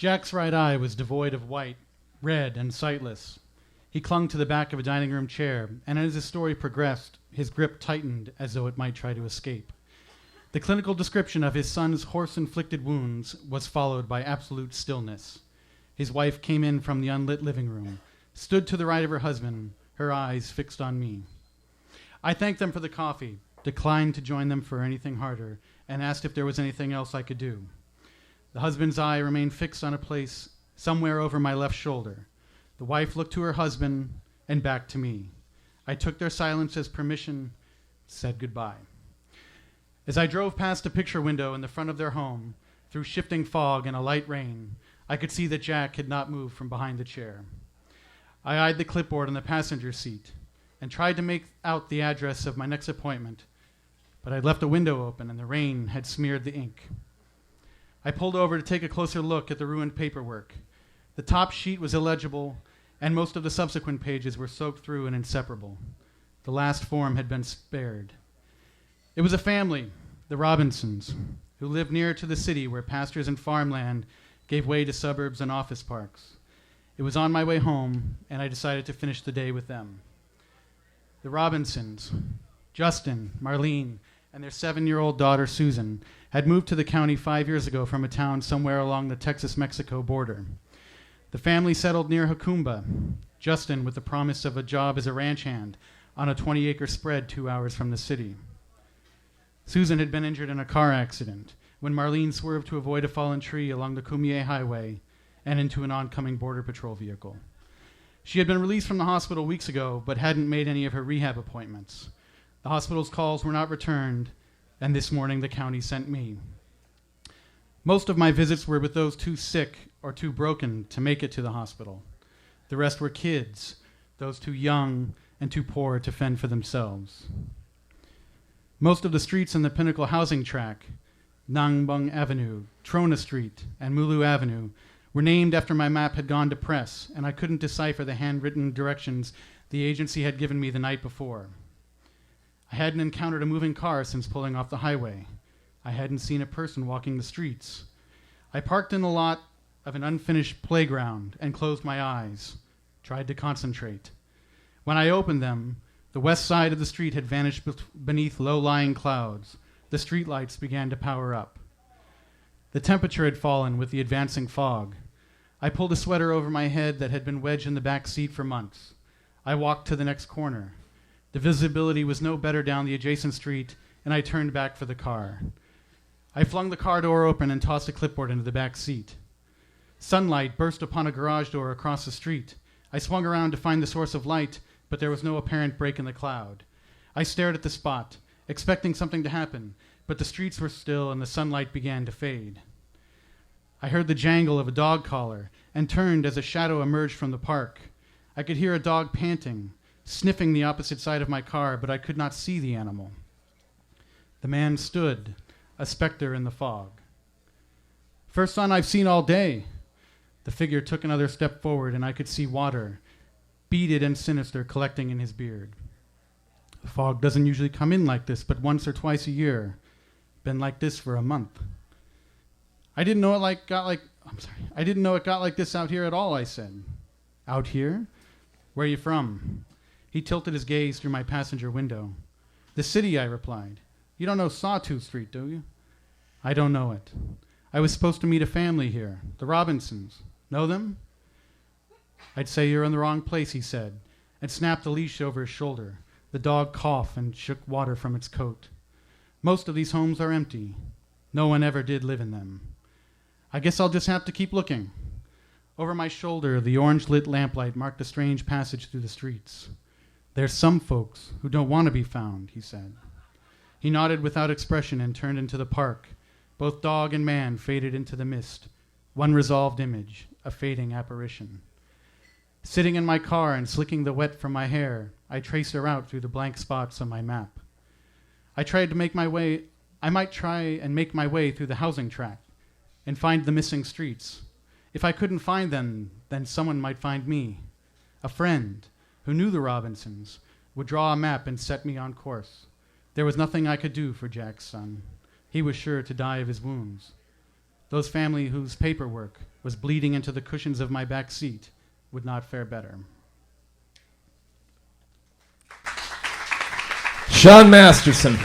Jack's right eye was devoid of white, red, and sightless. He clung to the back of a dining room chair, and as his story progressed, his grip tightened as though it might try to escape. The clinical description of his son's horse-inflicted wounds was followed by absolute stillness. His wife came in from the unlit living room, stood to the right of her husband, her eyes fixed on me. I thanked them for the coffee, declined to join them for anything harder, and asked if there was anything else I could do. The husband's eye remained fixed on a place somewhere over my left shoulder. The wife looked to her husband and back to me. I took their silence as permission, said goodbye. As I drove past a picture window in the front of their home, through shifting fog and a light rain, I could see that Jack had not moved from behind the chair. I eyed the clipboard on the passenger seat and tried to make out the address of my next appointment, but I'd left a window open and the rain had smeared the ink. I pulled over to take a closer look at the ruined paperwork. The top sheet was illegible, and most of the subsequent pages were soaked through and inseparable. The last form had been spared. It was a family, the Robinsons, who lived near to the city where pastures and farmland gave way to suburbs and office parks. It was on my way home, and I decided to finish the day with them. The Robinsons, Justin, Marlene, and their 7-year-old daughter, Susan, had moved to the county 5 years ago from a town somewhere along the Texas-Mexico border. The family settled near Jacumba, Justin with the promise of a job as a ranch hand on a 20-acre spread 2 hours from the city. Susan had been injured in a car accident when Marlene swerved to avoid a fallen tree along the Cumier Highway and into an oncoming Border Patrol vehicle. She had been released from the hospital weeks ago, but hadn't made any of her rehab appointments. The hospital's calls were not returned, and this morning the county sent me. Most of my visits were with those too sick or too broken to make it to the hospital. The rest were kids, those too young and too poor to fend for themselves. Most of the streets in the Pinnacle housing tract, Nangbang Avenue, Trona Street, and Mulu Avenue, were named after my map had gone to press, and I couldn't decipher the handwritten directions the agency had given me the night before. I hadn't encountered a moving car since pulling off the highway. I hadn't seen a person walking the streets. I parked in the lot of an unfinished playground and closed my eyes, tried to concentrate. When I opened them, the west side of the street had vanished beneath low-lying clouds. The streetlights began to power up. The temperature had fallen with the advancing fog. I pulled a sweater over my head that had been wedged in the back seat for months. I walked to the next corner. The visibility was no better down the adjacent street, and I turned back for the car. I flung the car door open and tossed a clipboard into the back seat. Sunlight burst upon a garage door across the street. I swung around to find the source of light, but there was no apparent break in the cloud. I stared at the spot, expecting something to happen, but the streets were still and the sunlight began to fade. I heard the jangle of a dog collar and turned as a shadow emerged from the park. I could hear a dog panting, sniffing the opposite side of my car, but I could not see the animal. The man stood, a specter in the fog. "First son I've seen all day." The figure took another step forward, and I could see water, beaded and sinister, collecting in his beard. "The fog doesn't usually come in like this, but once or twice a year. Been like this for a month." I didn't know it got like this out here at all," I said. "Out here? Where are you from?" He tilted his gaze through my passenger window. "The city," I replied. "You don't know Sawtooth Street, do you?" "I don't know it. I was supposed to meet a family here, the Robinsons. Know them?" "I'd say you're in the wrong place," he said, and snapped the leash over his shoulder. The dog coughed and shook water from its coat. "Most of these homes are empty. No one ever did live in them. I guess I'll just have to keep looking." Over my shoulder, the orange-lit lamplight marked a strange passage through the streets. "There's some folks who don't want to be found," he said. He nodded without expression and turned into the park. Both dog and man faded into the mist. One resolved image, a fading apparition. Sitting in my car and slicking the wet from my hair, I traced a route through the blank spots on my map. I might try and make my way through the housing tract and find the missing streets. If I couldn't find them, then someone might find me. A friend who knew the Robinsons would draw a map and set me on course. There was nothing I could do for Jack's son. He was sure to die of his wounds. Those family whose paperwork was bleeding into the cushions of my back seat would not fare better. Sean Masterson.